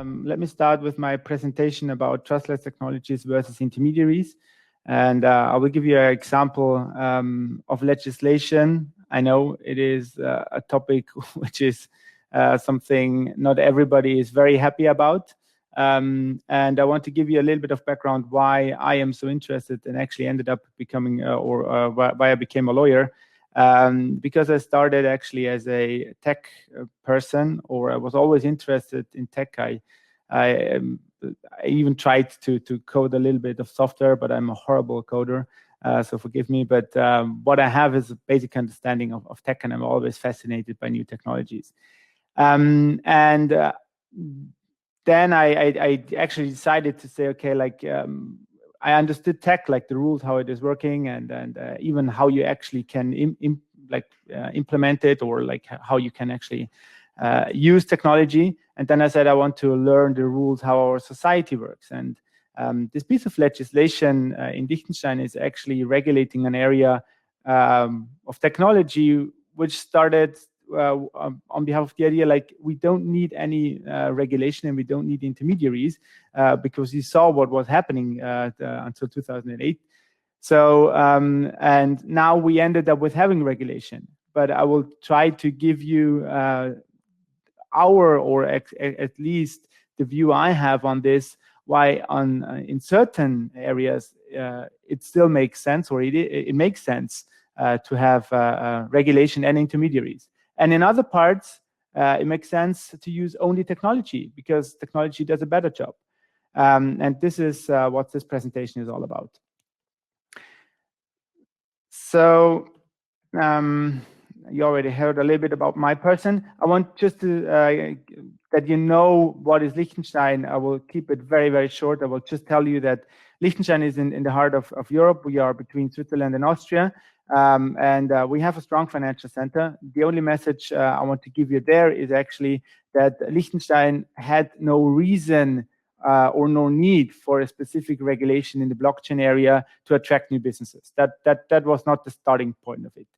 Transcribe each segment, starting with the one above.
Let me start with my presentation about trustless technologies versus intermediaries. And I will give you an example of legislation. I know it is a topic which is something not everybody is very happy about. And I want to give you a little bit of background why I am so interested and actually ended up becoming, why I became a lawyer. Because I started actually as a tech person, or I was always interested in tech. I even tried to code a little bit of software, but I'm a horrible coder, so forgive me. But what I have is a basic understanding of tech, and I'm always fascinated by new technologies. Then I actually decided to say, okay, like I understood tech, like the rules, how it is working, and even how you actually can implement it, or like how you can actually use technology. And then I said, I want to learn the rules, how our society works. And this piece of legislation in Liechtenstein is actually regulating an area of technology which started on behalf of the idea, like we don't need any regulation and we don't need intermediaries because we saw what was happening until 2008. So, and now we ended up with having regulation. But I will try to give you at least the view I have on this, why in certain areas it still makes sense, or it makes sense to have regulation and intermediaries. And in other parts, it makes sense to use only technology because technology does a better job. And this is what this presentation is all about. So you already heard a little bit about my person. I want just to that you know what is Liechtenstein. I will keep it very, very short. I will just tell you that Liechtenstein is in the heart of Europe. We are between Switzerland and Austria. And we have a strong financial center. The only message I want to give you there is actually that Liechtenstein had no reason or no need for a specific regulation in the blockchain area to attract new businesses. That was not the starting point of it.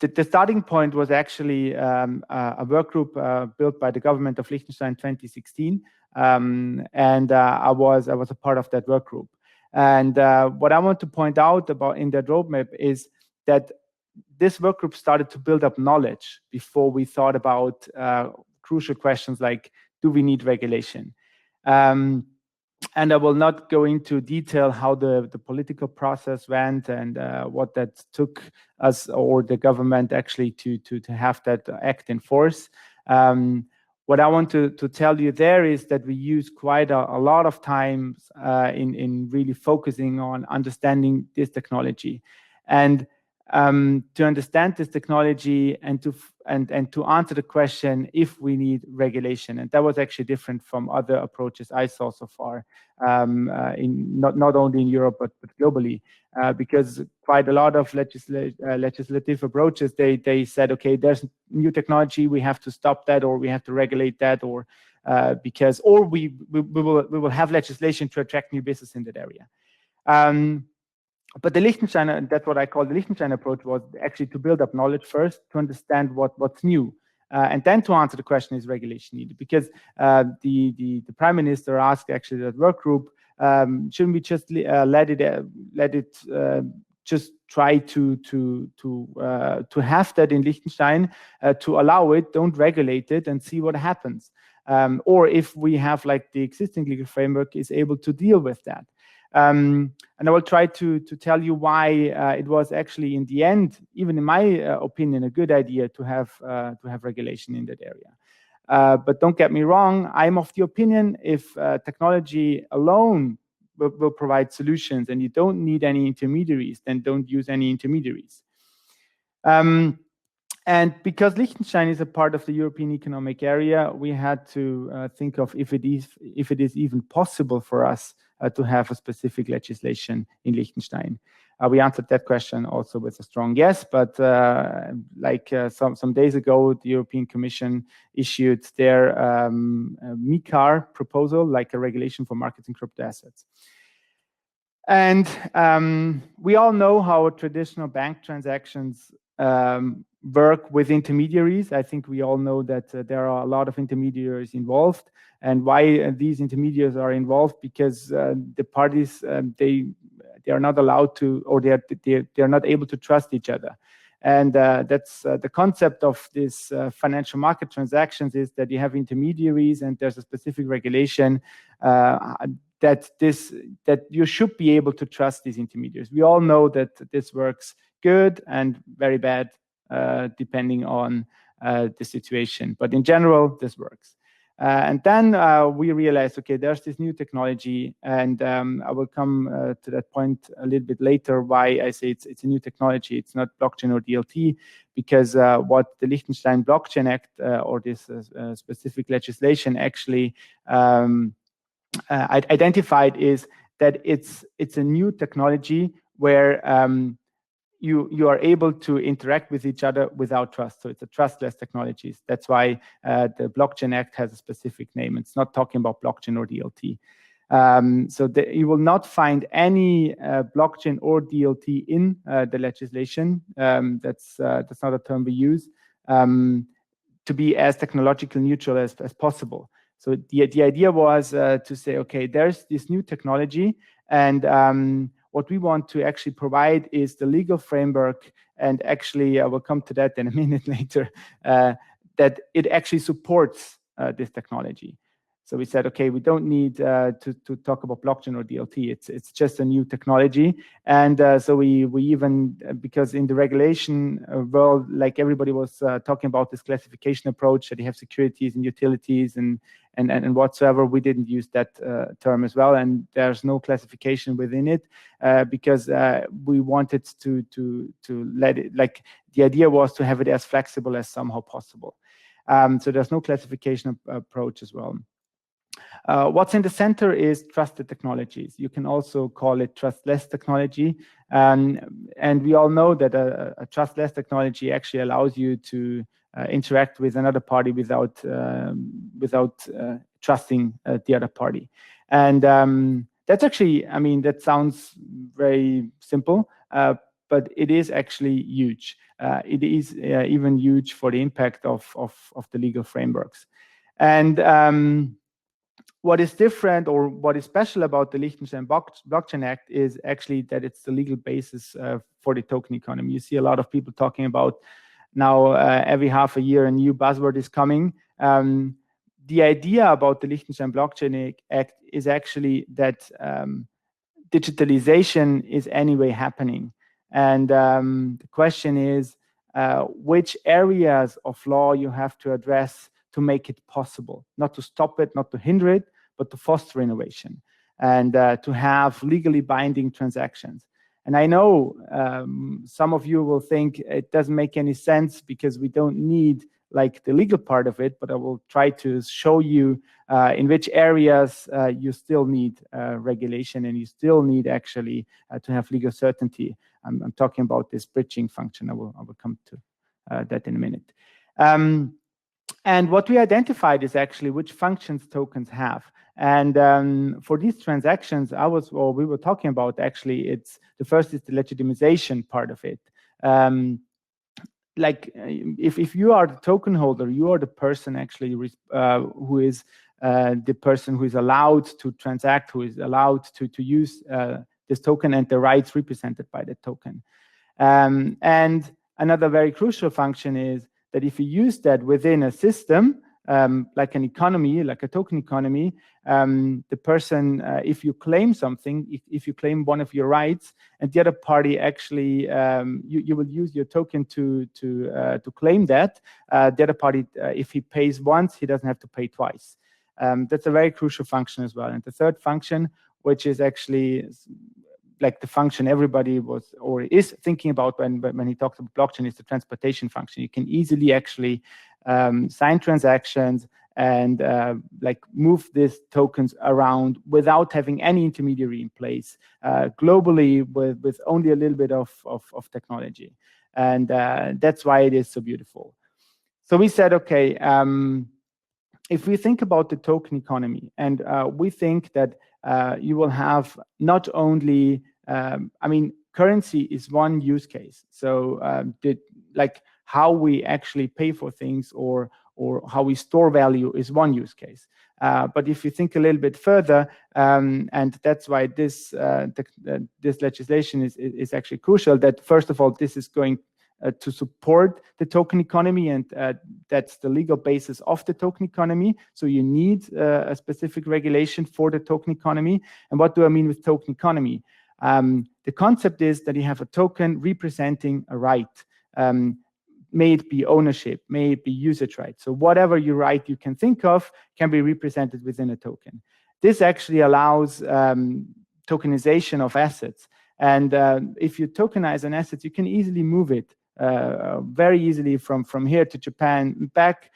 The starting point was actually a work group built by the government of Liechtenstein in 2016, and I was a part of that work group. And what I want to point out about in that roadmap is that this work group started to build up knowledge before we thought about crucial questions like, do we need regulation? And I will not go into detail how the political process went and what that took us or the government actually to have that act in force. What I want to tell you there is that we use quite a lot of time in really focusing on understanding this technology, and to understand this technology and to answer the question if we need regulation. And that was actually different from other approaches I saw so far, not only in Europe but globally, because quite a lot of legislative approaches, they said, okay, there's new technology, we have to stop that, or we have to regulate that, or we will have legislation to attract new business in that area. But the Liechtenstein, that's what I call the Liechtenstein approach, was actually to build up knowledge first, to understand what's new, and then to answer the question, is regulation needed? Because the Prime Minister asked actually that work group, shouldn't we just let it just try to have that in Liechtenstein, to allow it, don't regulate it, and see what happens, or if we have like the existing legal framework is able to deal with that. And I will try to tell you why it was actually in the end, even in my opinion, a good idea to have regulation in that area. But don't get me wrong, I'm of the opinion if technology alone will provide solutions and you don't need any intermediaries, then don't use any intermediaries. And because Liechtenstein is a part of the European Economic Area, we had to think of if it is even possible for us to have a specific legislation in Liechtenstein. We answered that question also with a strong yes, but some days ago, the European Commission issued their MiCAR proposal, like a regulation for markets in crypto assets. And we all know how traditional bank transactions work with intermediaries. I think we all know that there are a lot of intermediaries involved, and why these intermediaries are involved, because the parties they are not allowed to, or they are not able to trust each other. And that's the concept of this financial market transactions, is that you have intermediaries, and there's a specific regulation that you should be able to trust these intermediaries. We all know that this works good and very bad depending on the situation, but in general this works. And then we realized, okay, there's this new technology, and I will come to that point a little bit later, why I say it's a new technology. It's not blockchain or DLT, because what the Liechtenstein Blockchain Act or this specific legislation actually identified is that it's a new technology where you are able to interact with each other without trust. So it's a trustless technology. That's why the Blockchain Act has a specific name. It's not talking about blockchain or DLT. So you will not find any blockchain or DLT in the legislation. That's not a term we use, to be as technologically neutral as possible. So the idea was to say, okay, there's this new technology, and what we want to actually provide is the legal framework, and actually I will come to that in a minute later, that it actually supports this technology. So we said, okay, we don't need to talk about blockchain or DLT. It's just a new technology. And so we even, because in the regulation world, like everybody was talking about this classification approach, that you have securities and utilities and whatsoever, we didn't use that term as well. And there's no classification within it because we wanted to let it, like the idea was to have it as flexible as somehow possible. So there's no classification approach as well. What's in the center is trusted technologies. You can also call it trustless technology. And we all know that a trustless technology actually allows you to interact with another party without trusting the other party. And that's actually, I mean, that sounds very simple, but it is actually huge. It is even huge for the impact of the legal frameworks. And what is different, or what is special about the Liechtenstein Blockchain Act, is actually that it's the legal basis for the token economy. You see a lot of people talking about now every half a year a new buzzword is coming. The idea about the Liechtenstein Blockchain Act is actually that digitalization is anyway happening. And the question is which areas of law you have to address to make it possible, not to stop it, not to hinder it, but to foster innovation and to have legally binding transactions. And I know some of you will think it doesn't make any sense because we don't need like the legal part of it, but I will try to show you in which areas you still need regulation, and you still need actually to have legal certainty. I'm talking about this bridging function. I will come to that in a minute. And what we identified is actually which functions tokens have. And for these transactions, we were talking about, actually, the first is the legitimization part of it. Like if you are the token holder, you are the person actually who is the person who is allowed to transact, who is allowed to use this token and the rights represented by the token. And another very crucial function is that if you use that within a system, like an economy, like a token economy, the person, if you claim something, if you claim one of your rights, and the other party actually, you will use your token to claim that, the other party, if he pays once, he doesn't have to pay twice. That's a very crucial function as well. And the third function, which is actually like the function everybody was or is thinking about when he talks about blockchain, is the transportation function. You can easily actually sign transactions and like move these tokens around without having any intermediary in place, globally with only a little bit of technology. And that's why it is so beautiful. So we said, okay, if we think about the token economy, and we think that you will have not only, I mean, currency is one use case. So like how we actually pay for things or how we store value is one use case. But if you think a little bit further, and that's why this legislation is actually crucial, that first of all, this is going to support the token economy, and that's the legal basis of the token economy. So you need a specific regulation for the token economy. And what do I mean with token economy? The concept is that you have a token representing a right. May it be ownership, may it be usage right. So whatever you right you can think of can be represented within a token. This actually allows tokenization of assets. And if you tokenize an asset, you can easily move it very easily from here to Japan back,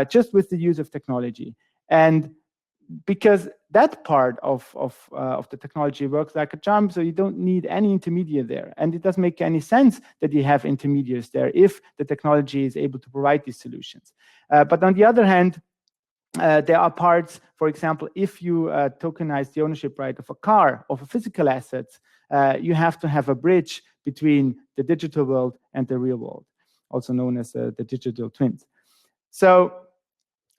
just with the use of technology. And because that part of the technology works like a charm, so you don't need any intermediary there. And it doesn't make any sense that you have intermediaries there if the technology is able to provide these solutions. But on the other hand, there are parts, for example, if you tokenize the ownership right of a car, of a physical asset, you have to have a bridge between the digital world and the real world, also known as the digital twins. So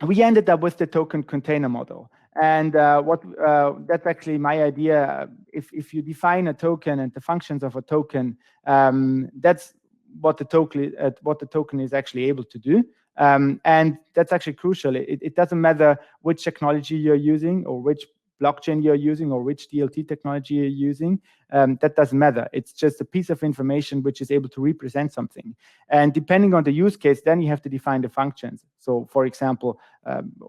we ended up with the token container model. And that's actually my idea. If you define a token and the functions of a token, that's what the token is actually able to do. And that's actually crucial. It doesn't matter which technology you're using or which blockchain you're using or which DLT technology you're using. That doesn't matter. It's just a piece of information which is able to represent something. And depending on the use case, then you have to define the functions. So for example,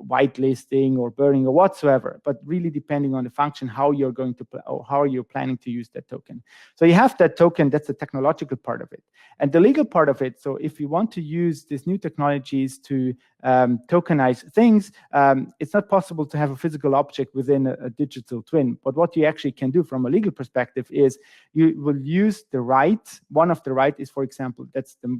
whitelisting or burning or whatsoever, but really depending on the function, how you're going to, or how you're planning to use that token. So you have that token, that's the technological part of it. And the legal part of it, so if you want to use these new technologies to tokenize things, it's not possible to have a physical object within a digital twin. But what you actually can do from a legal perspective is you will use the right. One of the right is, for example, that's the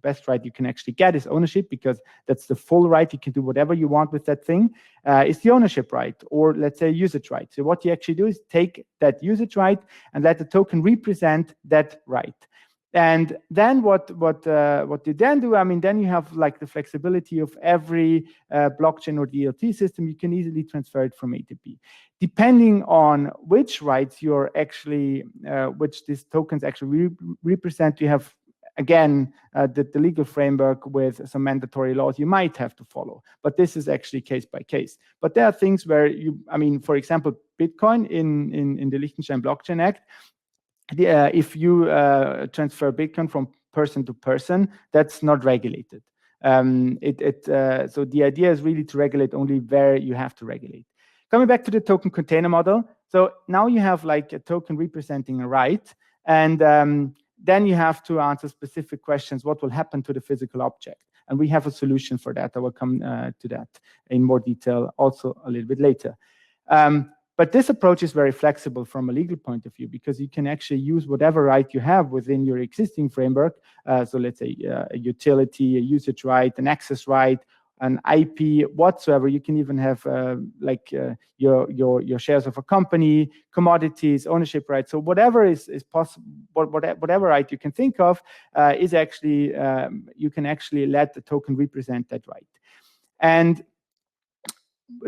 best right you can actually get is ownership, because that's the full right. You can do whatever you want with that thing. It's the ownership right, or let's say usage right. So what you actually do is take that usage right and let the token represent that right. And then what you then do, I mean, then you have like the flexibility of every blockchain or DLT system. You can easily transfer it from A to B. Depending on which rights you're actually, which these tokens actually represent, you have, again, the legal framework with some mandatory laws you might have to follow. But this is actually case by case. But there are things where you, I mean, for example, Bitcoin in the Liechtenstein Blockchain Act, if you transfer Bitcoin from person to person, that's not regulated. So the idea is really to regulate only where you have to regulate. Coming back to the token container model, so now you have like a token representing a right, and then you have to answer specific questions. What will happen to the physical object? And we have a solution for that. I will come to that in more detail also a little bit later. But this approach is very flexible from a legal point of view, because you can actually use whatever right you have within your existing framework. So let's say a utility, a usage right, an access right, an IP, whatsoever. You can even have your shares of a company, commodities, ownership rights. So whatever is possible, whatever right you can think of, is actually you can actually let the token represent that right. And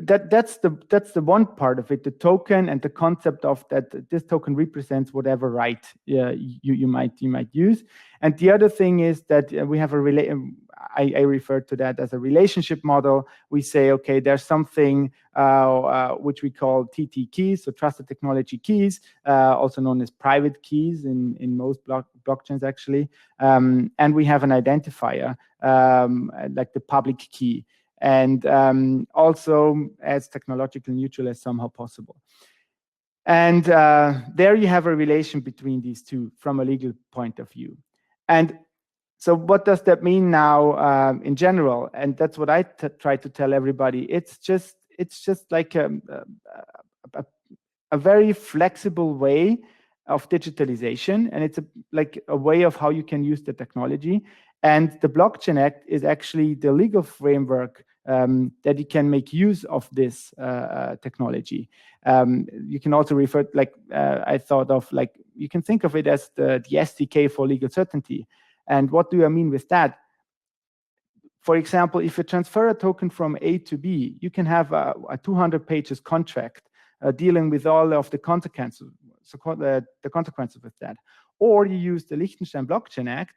that's the one part of it, the token and the concept of that this token represents whatever right you might use. And the other thing is that we have I refer to that as a relationship model. We say, okay, there's something which we call TT keys, so trusted technology keys, also known as private keys in most blockchains actually. And we have an identifier like the public key. And also as technologically neutral as somehow possible. And there you have a relation between these two from a legal point of view. And so what does that mean now in general? And that's what I try to tell everybody. It's just like a very flexible way of digitalization, and it's like a way of how you can use the technology. And the Blockchain Act is actually the legal framework that you can make use of this technology. You can also refer, like I thought of, like you can think of it as the SDK for legal certainty. And what do I mean with that? For example, if you transfer a token from A to B, you can have a 200 pages contract dealing with all of the consequences, the consequences with that. Or you use the Liechtenstein Blockchain Act,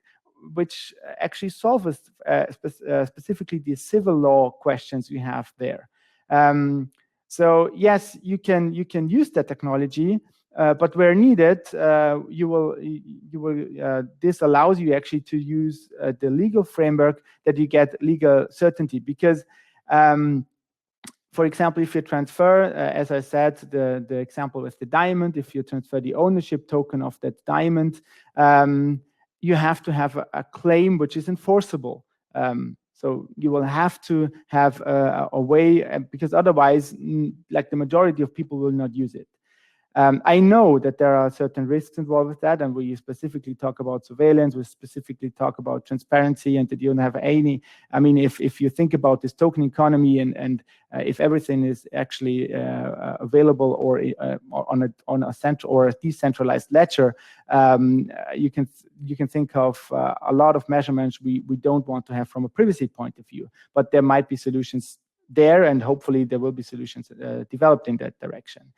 which actually solves specifically the civil law questions we have there. So yes, you can use that technology, but where needed, this allows you actually to use the legal framework that you get legal certainty. Because, for example, if you transfer, as I said, the example with the diamond, if you transfer the ownership token of that diamond, you have to have a claim which is enforceable. So you will have to have a way, because otherwise, like the majority of people will not use it. I know that there are certain risks involved with that, and we specifically talk about surveillance, we specifically talk about transparency, and that you don't have any, I mean, if you think about this token economy and if everything is actually available or on a central or a decentralized ledger, you can think of a lot of measurements we don't want to have from a privacy point of view, but there might be solutions there, and hopefully there will be solutions developed in that direction.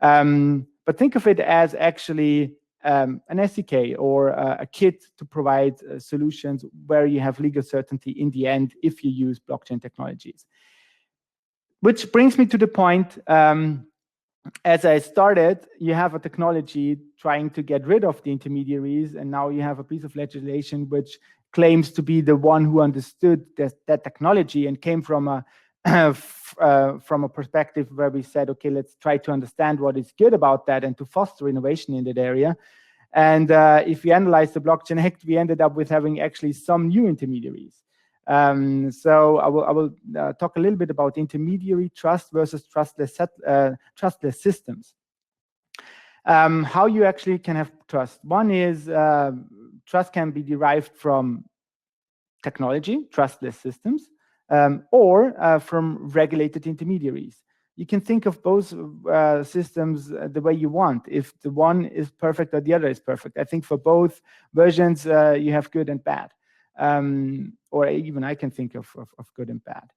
But think of it as actually an SDK or a kit to provide solutions where you have legal certainty in the end if you use blockchain technologies. Which brings me to the point, as I started, you have a technology trying to get rid of the intermediaries, and now you have a piece of legislation which claims to be the one who understood that technology and came from a perspective where we said, okay, let's try to understand what is good about that and to foster innovation in that area. And if we analyze the Blockchain Act, we ended up with having actually some new intermediaries. So I will talk a little bit about intermediary trust versus trustless systems. How you actually can have trust. One is trust can be derived from technology, trustless systems, or from regulated intermediaries. You can think of both systems the way you want. If the one is perfect or the other is perfect. I think for both versions, you have good and bad. Or even I can think of good and bad.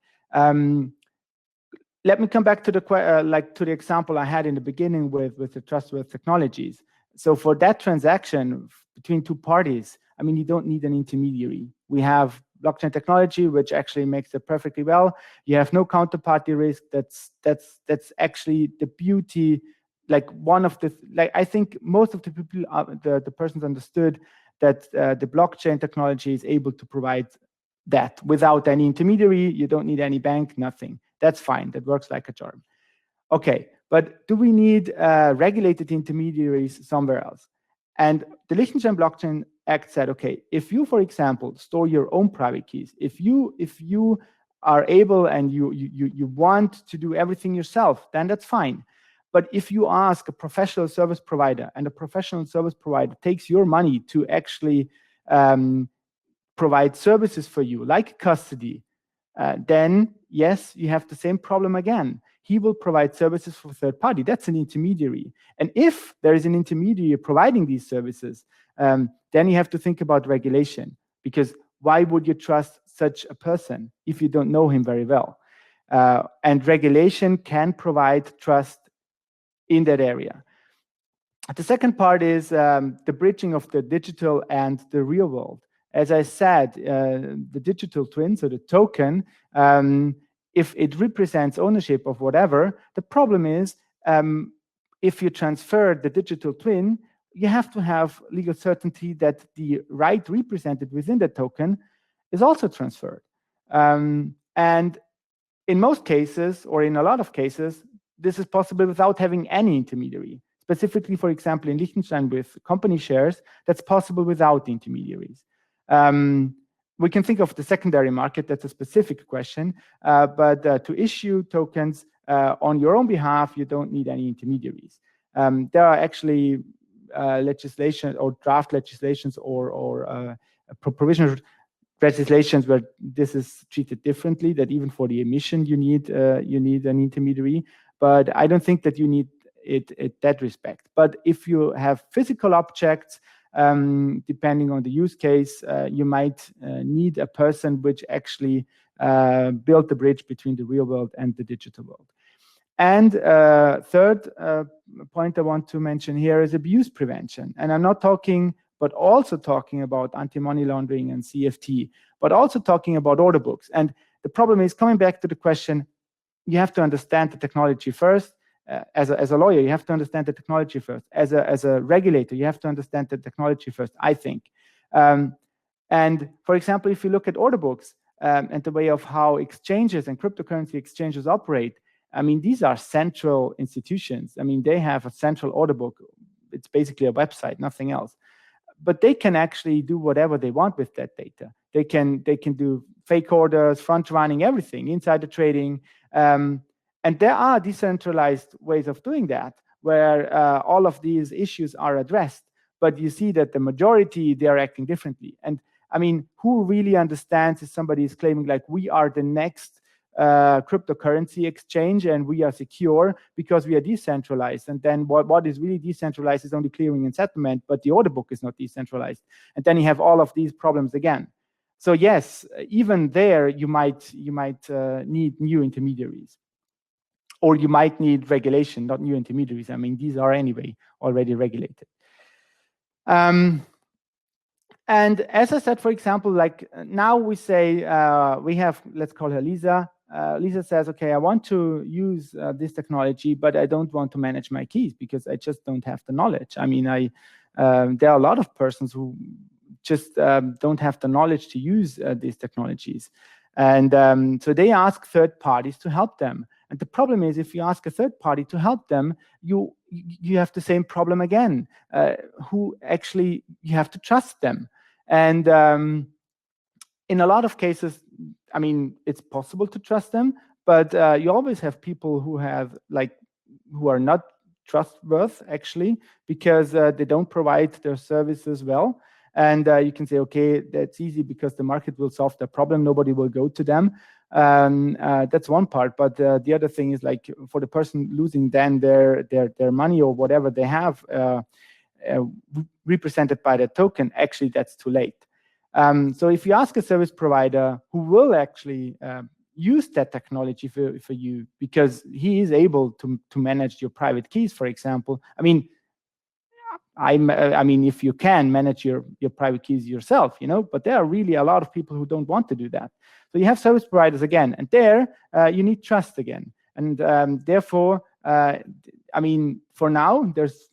Let me come back to the example I had in the beginning with the trustworthy technologies. So for that transaction between two parties, I mean, you don't need an intermediary. We have blockchain technology, which actually makes it perfectly well. You have no counterparty risk. That's actually the beauty. Like one of the, I think most of the people, the persons understood that the blockchain technology is able to provide that without any intermediary. You don't need any bank, nothing. That's fine. That works like a charm. Okay, but do we need regulated intermediaries somewhere else? And the Liechtenstein Blockchain Act said, okay, if you, for example, store your own private keys, if you are able and you want to do everything yourself, then that's fine. But if you ask a professional service provider, and a professional service provider takes your money to actually provide services for you, like custody, then yes, you have the same problem again. He will provide services for third party. That's an intermediary. And if there is an intermediary providing these services, then you have to think about regulation, because why would you trust such a person if you don't know him very well? And regulation can provide trust in that area. The second part is the bridging of the digital and the real world. As I said, the digital twin, so the token, if it represents ownership of whatever, the problem is if you transfer the digital twin, you have to have legal certainty that the right represented within the token is also transferred. And in most cases, or in a lot of cases, this is possible without having any intermediary. Specifically, for example, in Liechtenstein with company shares, that's possible without intermediaries. We can think of the secondary market, that's a specific question, but to issue tokens on your own behalf, you don't need any intermediaries. There are actually legislation or draft legislations or provisional legislations where this is treated differently, that even for the emission you need an intermediary, but I don't think that you need it in that respect. But if you have physical objects, Depending on the use case, you might need a person which actually built the bridge between the real world and the digital world. And third point I want to mention here is abuse prevention. And I'm not talking, but also talking about anti-money laundering and CFT, but also talking about order books. And the problem is, coming back to the question, you have to understand the technology first. As a lawyer, you have to understand the technology first. As a regulator, you have to understand the technology first, I think. And for example, if you look at order books and the way of how exchanges and cryptocurrency exchanges operate, I mean, these are central institutions. I mean, they have a central order book. It's basically a website, nothing else. But they can actually do whatever they want with that data. They can do fake orders, front running, everything, insider trading. And there are decentralized ways of doing that, where all of these issues are addressed. But you see that the majority, they are acting differently. And I mean, who really understands if somebody is claiming like, we are the next cryptocurrency exchange and we are secure because we are decentralized, and then what is really decentralized is only clearing and settlement, but the order book is not decentralized, and then you have all of these problems again. So yes, even there you might need new intermediaries, or you might need regulation, not new intermediaries. I mean, these are anyway already regulated. And as I said, for example, like now we say we have, let's call her Lisa. Lisa says, okay, I want to use this technology, but I don't want to manage my keys because I just don't have the knowledge. I mean, there are a lot of persons who just don't have the knowledge to use these technologies. And so they ask third parties to help them. And the problem is, if you ask a third party to help them, you have the same problem again. Who actually, you have to trust them. And in a lot of cases, I mean, it's possible to trust them, but you always have people who are not trustworthy, actually, because they don't provide their services well. And you can say, okay, that's easy because the market will solve the problem. Nobody will go to them. That's one part. But the other thing is, like, for the person losing then their money or whatever they have represented by the token, actually that's too late. So if you ask a service provider who will actually use that technology for you, because he is able to manage your private keys, for example. I mean, if you can manage your private keys yourself, you know, but there are really a lot of people who don't want to do that. So you have service providers again, and there you need trust again. And therefore, I mean, for now, there's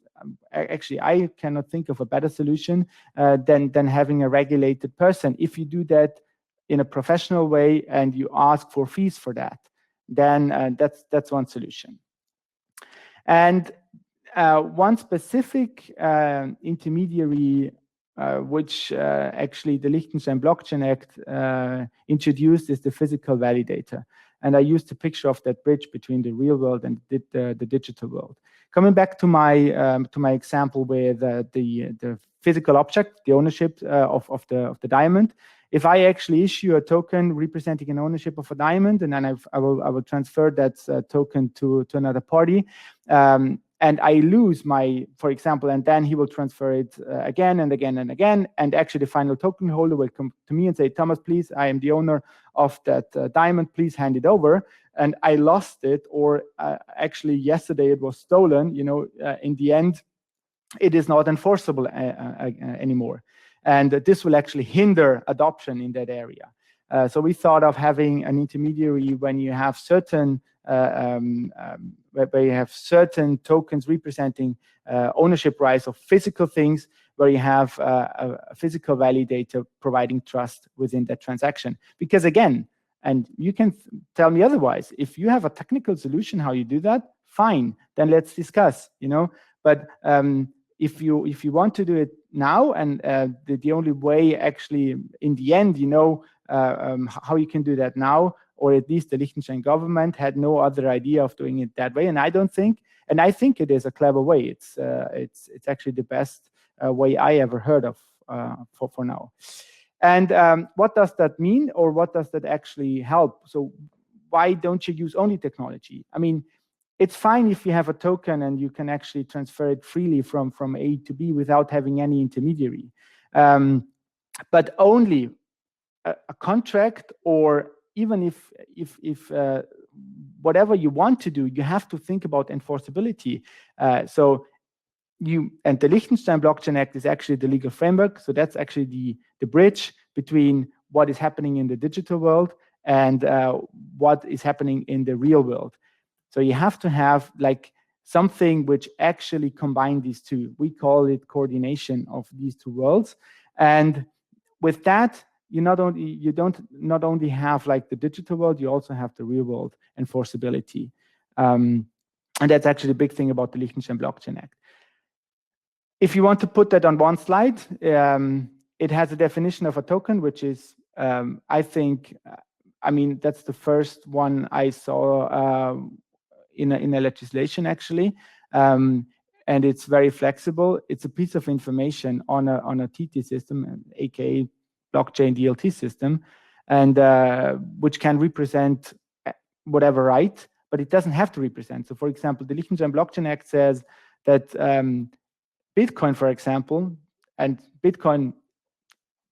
actually, I cannot think of a better solution than having a regulated person. If you do that in a professional way and you ask for fees for that, then that's one solution. And one specific intermediary which actually the Liechtenstein Blockchain Act introduced is the Physical Validator. And I used a picture of that bridge between the real world and the digital world. Coming back to my example with the physical object, the ownership of the diamond. If I actually issue a token representing an ownership of a diamond, and then I will transfer that token to another party, and I lose my, for example, and then he will transfer it again and again and again, and actually the final token holder will come to me and say, Thomas, please, I am the owner of that diamond, please hand it over. And I lost it, or actually yesterday it was stolen, you know, in the end, it is not enforceable anymore. And this will actually hinder adoption in that area. So we thought of having an intermediary when you have certain where you have certain tokens representing ownership rights of physical things, where you have a physical validator providing trust within that transaction. Because again, and you can tell me otherwise, if you have a technical solution how you do that, fine, then let's discuss, you know. But if you want to do it now, and the only way actually in the end, you know, how you can do that now, or at least the Liechtenstein government had no other idea of doing it that way. And I don't think, and I think it is a clever way. It's actually the best way I ever heard of for now. And what does that mean, or what does that actually help? So why don't you use only technology? I mean, it's fine if you have a token and you can actually transfer it freely from A to B without having any intermediary. But only a contract, or even if whatever you want to do, you have to think about enforceability. So and the Liechtenstein Blockchain Act is actually the legal framework. So that's actually the bridge between what is happening in the digital world and what is happening in the real world. So you have to have like something which actually combine these two. We call it coordination of these two worlds. And with that, you don't only have like the digital world, you also have the real world enforceability. And that's actually a big thing about the Liechtenstein Blockchain Act. If you want to put that on one slide, it has a definition of a token, which is, I think, I mean, that's the first one I saw in a legislation, actually. And it's very flexible. It's a piece of information on a TT system, aka blockchain DLT system, and which can represent whatever right, but it doesn't have to represent. So for example, the Liechtenstein Blockchain Act says that Bitcoin, for example, and Bitcoin,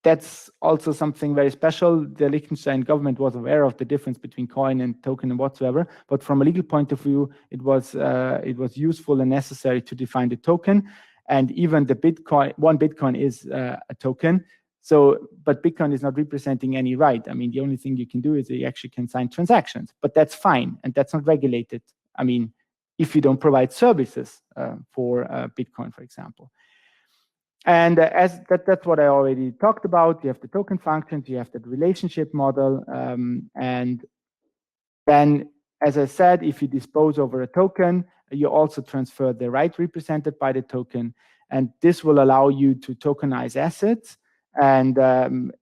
that's also something very special. The Liechtenstein government was aware of the difference between coin and token and whatsoever, but from a legal point of view, it was useful and necessary to define the token. And even the Bitcoin, one Bitcoin is a token. So, but Bitcoin is not representing any right. I mean, the only thing you can do is you actually can sign transactions, but that's fine, and that's not regulated. I mean, if you don't provide services for Bitcoin, for example. And that's what I already talked about. You have the token functions, you have the relationship model, and then, as I said, if you dispose over a token, you also transfer the right represented by the token, and this will allow you to tokenize assets. And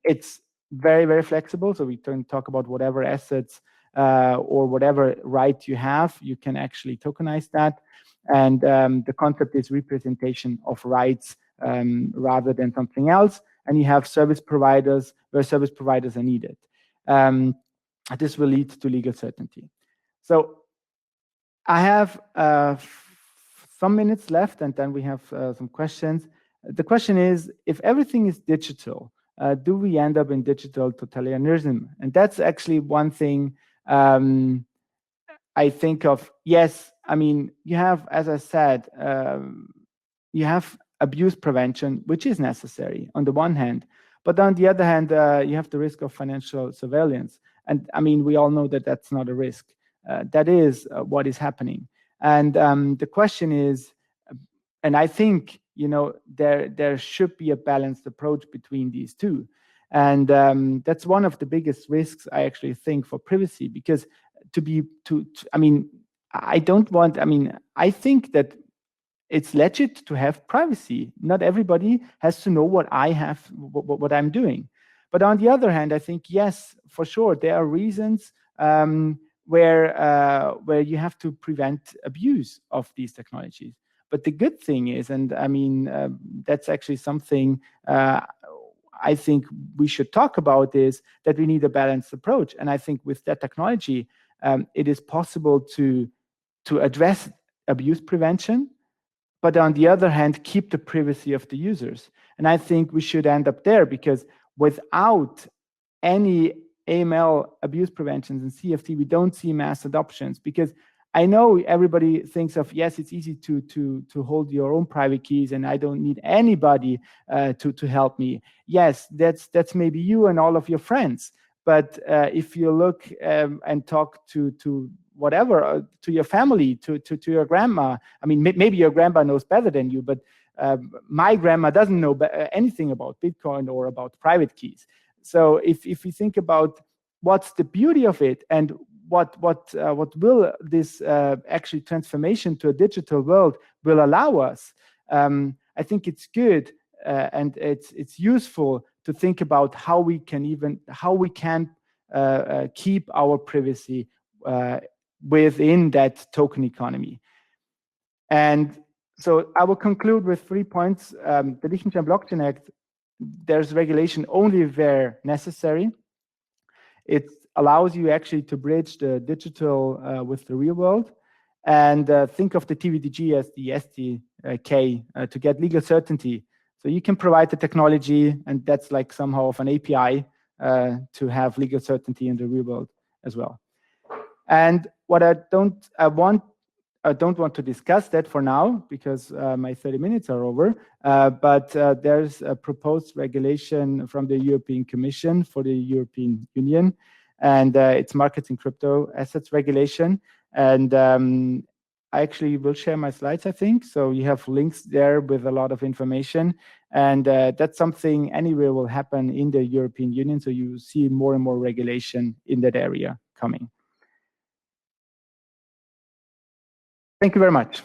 it's very, very flexible. So we can talk about whatever assets or whatever right you have, you can actually tokenize that. And the concept is representation of rights rather than something else. And you have service providers where service providers are needed. This will lead to legal certainty. So I have some minutes left, and then we have some questions. The question is, if everything is digital, do we end up in digital totalitarianism? And that's actually one thing I think of. Yes, I mean, you have, as I said, you have abuse prevention, which is necessary on the one hand, but on the other hand, you have the risk of financial surveillance. And I mean, we all know that that's not a risk. That is what is happening. And the question is, and I think, you know, there should be a balanced approach between these two. And that's one of the biggest risks, I actually think, for privacy, because I mean, I think that it's legit to have privacy. Not everybody has to know what I have, what I'm doing. But on the other hand, I think, yes, for sure, there are reasons where you have to prevent abuse of these technologies. But the good thing is, and I mean, that's actually something I think we should talk about, is that we need a balanced approach. And I think with that technology, it is possible to address abuse prevention, but on the other hand, keep the privacy of the users. And I think we should end up there, because without any AML abuse preventions and CFT, we don't see mass adoptions. Because I know everybody thinks of, yes, it's easy to hold your own private keys and I don't need anybody to help me. Yes, that's maybe you and all of your friends. But if you look and talk to whatever, to your family, to your grandma, I mean, maybe your grandma knows better than you, but my grandma doesn't know anything about Bitcoin or about private keys. So if you think about what's the beauty of it, and what will this actually transformation to a digital world will allow us, I think it's good and it's useful to think about how we can keep our privacy within that token economy. And so I will conclude with 3 points. The Liechtenstein Blockchain Act, there's regulation only where necessary. It allows you actually to bridge the digital with the real world. And think of the TVTG as the SDK to get legal certainty. So you can provide the technology, and that's like somehow of an API to have legal certainty in the real world as well. And what I don't want to discuss that for now because my 30 minutes are over, but there's a proposed regulation from the European Commission for the European Union, and it's markets in crypto assets regulation. And I actually will share my slides, I think. So you have links there with a lot of information. And that's something anywhere will happen in the European Union. So you see more and more regulation in that area coming. Thank you very much.